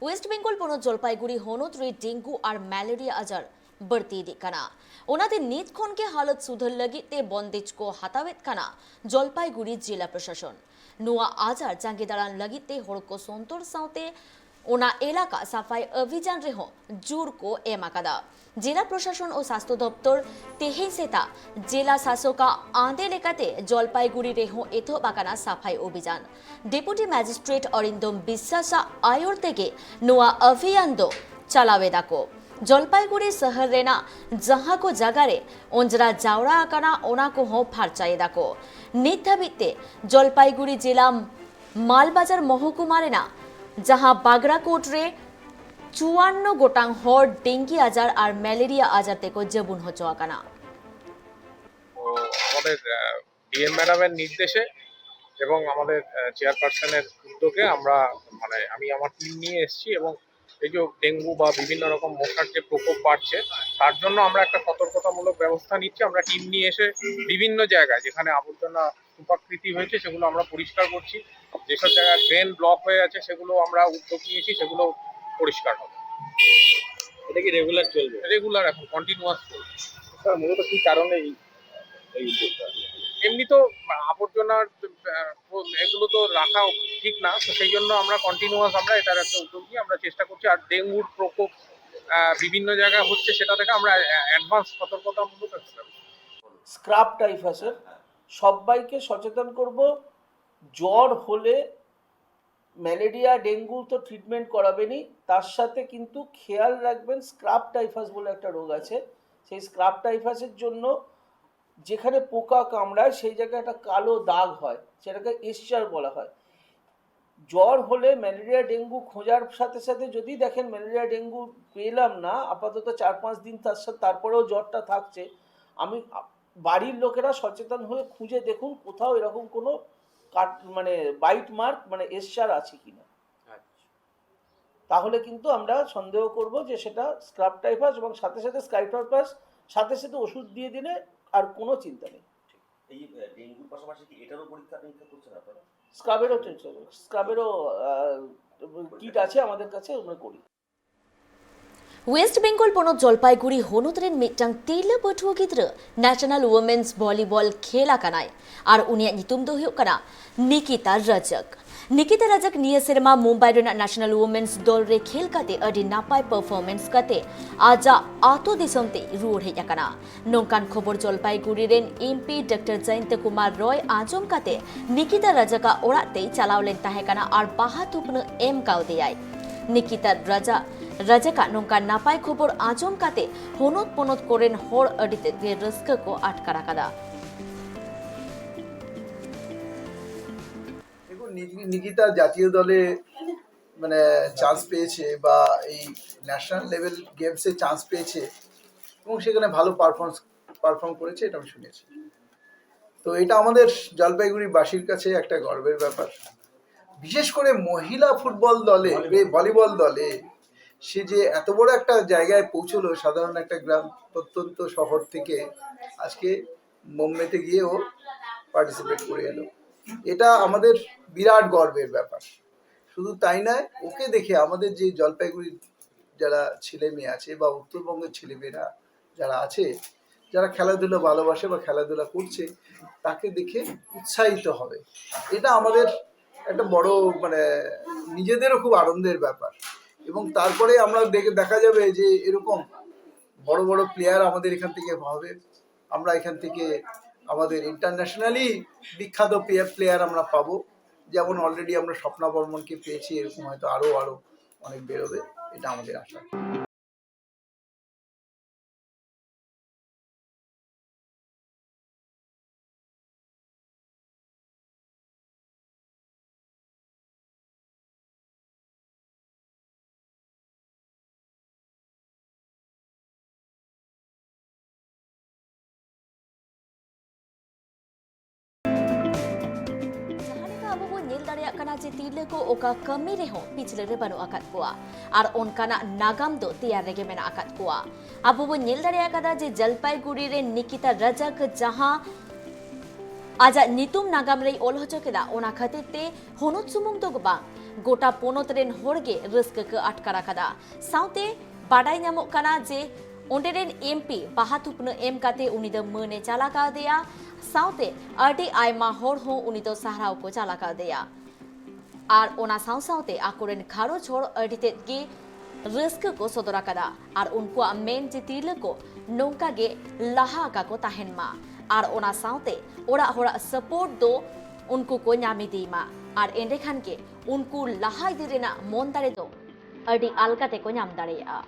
Waste Bengal पनोत जलपाईगुड़ी हनोत रे dengue और मैलेरिया आजार बढ़ती दिखाना ओनाते नीत खन के हालत सुधर लगी ते बंदेज को हतावेत खाना जलपाईगुड़ी जिला प्रशासन नुआ आजार जांगे दाड़ान लगी ते हड़ को संतोर साउते ओना एलाका साफाई अभियान रेहो जोर को एमाकादा जिला प्रशासन और स्वास्थ्य दप्तर तेहे सेता जिला शासका आंदे लेकाते जलपाईगुड़ी रेहो एथो बाकाना साफाई अभियान डेपुटी मैजिस्ट्रेट अरिंदम विश्वासा आयोर तेगे नुआ अभियान दो चलावेदाको जलपाईगुड़ी शहर रेना जहां को जगारे ओंजरा जावड़ा आकाना ओना को हो फारचाएदाको नित धाबिते जलपाईगुड़ी जिला मालबाजार महकुमा रेना जहां बागराकोट रे 54 गोटांग हर डेंगू आजार और मैलेरिया आजार तेको जबुन हचो आकाना আমাদের ডিএম ম্যাডামের নির্দেশে এবং আমাদের চেয়ারপারসনের উদ্যোগে আমরা আমি আমার টিম নিয়ে এসেছি এবং এই যে ডেঙ্গু বা বিভিন্ন রকম মশার যে প্রকোপ বাড়ছে তার জন্য আমরা একটা সতর্কতামূলক ব্যবস্থা নিচ্ছি। আমরা টিম নিয়ে এসে বিভিন্ন জায়গায় যেখানে আবর্জনা উপাকৃতি হয়েছে সেগুলো আমরা পরিষ্কার করছি, যেসব জায়গায় ড্রেন ব্লক হয়ে আছে সেগুলো আমরা উদ্যোগ নিয়েছি, সেগুলো পরিষ্কার হবে। এটা কি রেগুলার চলবে? রেগুলার এখন কন্টিনিউয়াস চলবে। স্যার মূলত কি কারণে এই উদ্যোগটা? এমনি তো আবর্জনার এগুলো তো রাখা ঠিক না, তো সেই জন্য আমরা কন্টিনিউয়াস আমরা এটার একটা উদ্যোগ নিয়ে আমরা চেষ্টা করছি। আর ডেঙ্গুর প্রকোপ বিভিন্ন জায়গায় হচ্ছে, সেটা থেকে আমরা অ্যাডভান্স সতর্কতামূলক একটা স্ক্রাব টাইফাসের সবাইকে সচেতন করব। জ্বর হলে ম্যালেরিয়া ডেঙ্গু তো ট্রিটমেন্ট করাবেনই, তার সাথে কিন্তু খেয়াল রাখবেন স্ক্রাব টাইফাস বলে একটা রোগ আছে। সেই স্ক্রাব টাইফাসের জন্য যেখানে পোকা কামড়ায় সেই জায়গায় একটা কালো দাগ হয়, সেটাকে এসচার বলা হয়। জ্বর হলে ম্যালেরিয়া ডেঙ্গু খোঁজার সাথে সাথে যদি দেখেন ম্যালেরিয়া ডেঙ্গু পেলাম না, আপাতত 4-5 দিন তারপরেও জ্বরটা থাকছে, আমি বাড়ির লোকেরা সচেতন হয়ে খুঁজে দেখুন কোথাও এরকম কোনো বাইট মার্ক এসচার আছে কিনা। তাহলে কিন্তু আমরা সন্দেহ করব যে সেটা স্ক্রাব টাইফাস, এবং সাথে সাথে স্ক্রাব টাইফাস সাথে সাথে ওষুধ দিয়ে দিলে আর কোনো চিন্তা নেই। এই ডেঙ্গুর পাশাপাশি কি এটারও পরীক্ষা করছেন আপনারা? স্ক্রাবেরও কিট আছে আমাদের কাছে, আমরা করি। वेस्ट बेंगल पनोत जलपाईगुड़ी हनोत रेन मिटांग तिरला पठुआ गिद्रा नेशनल वुमेन्स भलिबल खेला कानाय और उनिया नितुम दो हुयुग काना निकिता रजक निया सेरमा मुंबई रेना नेशनल वुमेन्स दल रे खेल काते अडी नापाय परफॉर्मेंस काते आजा आतो दिसमते रुड़ हेज आकाना नोंकान खबर जलपाईगुड़ी रेन एमपी डॉक्टर जयंत कुमार रॉय आजम काते निकिता रजका ओड़ाते चलावलेन ताहेकाना और बाहा तुपन एम काउदेयाय निकिता रजका नोंका नापाय खबर आजम काते हनोत पनोत करेन हर अडिते रस्का को आटका राखादा। নিকিতা জাতীয় দলে চান্স পেয়েছে বা এই ন্যাশনাল লেভেল গেমসে চান্স পেয়েছে এবং সেখানে ভালো পারফর্ম করেছে, এটা আমি শুনেছি। তো এটা আমাদের জলপাইগুড়িবাসীর কাছে একটা গর্বের ব্যাপার। বিশেষ করে মহিলা ফুটবল দলে, ভলিবল দলে সে যে এত বড় একটা জায়গায় পৌঁছলো, সাধারণ একটা গ্রাম প্রত্যন্ত শহর থেকে আজকে বোম্বেতে গিয়েও পার্টিসিপেট করে এলো, এটা আমাদের বিরাট গর্বের ব্যাপার। শুধু তাই নয়, ওকে দেখে আমাদের যে জলপাইগুড়ির যারা ছেলে মেয়ে আছে বা উত্তরবঙ্গের ছেলেমেয়েরা যারা আছে, যারা খেলাধুলা ভালোবাসে বা খেলাধুলা করছে, তাকে দেখে উৎসাহিত হবে। এটা আমাদের একটা বড় নিজেদেরও খুব আনন্দের ব্যাপার। এবং তারপরে আমরা দেখা যাবে যে এরকম বড় বড় প্লেয়ার আমাদের এখান থেকে হবে। আমরা এখান থেকে আমাদের ইন্টারন্যাশনালি বিখ্যাত প্লেয়ার আমরা পাবো, যেমন অলরেডি আমরা স্বপ্না বর্মনকে পেয়েছি, এরকম হয়তো আরো অনেক বেরোবে, এটা আমাদের আশা। तिरले को ओका कमी रेहो पिछले रे बनो आकात कोआ और ओनकाना नागाम दो तैयार रेगे मेना आकात कोआ अब वो नील दाड़े आकादा जे जलपाईगुड़ी रे निकिता रजक जहां आजा नितुम नागाम रे ओल हचो केदा ओना खातिर ते होनुत सुमुंग दो बा गोटा पोनोत रेन होरगे रस्क के अटकार अकादा साउते बाडाई नामोग काना जे ओंडेरेन एमपी बाहाथुपन एम काते उनी द मने चाला का देया साउते आरडी आयमा होर हो उनी द सहराव को चाला का देया आर ओना साउ साउते आकोरेन खारो छोड़ अडिते गे रस्क को सदर अकादा आर उनको मेन जे तिरले को नौका गे लहा का को ताहेनमा आर ओना साउते ओरा होरा सपोर्ट दो उनको को ᱧᱟᱢ ᱤᱫᱤᱭᱢᱟ ᱟᱨ ᱮᱸᱰᱮᱠᱷᱟᱱ ᱜᱮ ᱩᱱᱠᱩ ᱞᱟᱦᱟ ᱤᱫᱤ ᱨᱮᱱᱟᱜ ᱢᱚᱱ ᱫᱟᱲᱮ ᱫᱚ ᱟᱹᱰᱤ ᱟᱞᱜᱟ ᱛᱮᱠᱚ ᱧᱟᱢ ᱫᱟᱲᱮᱭᱟᱜᱼᱟ।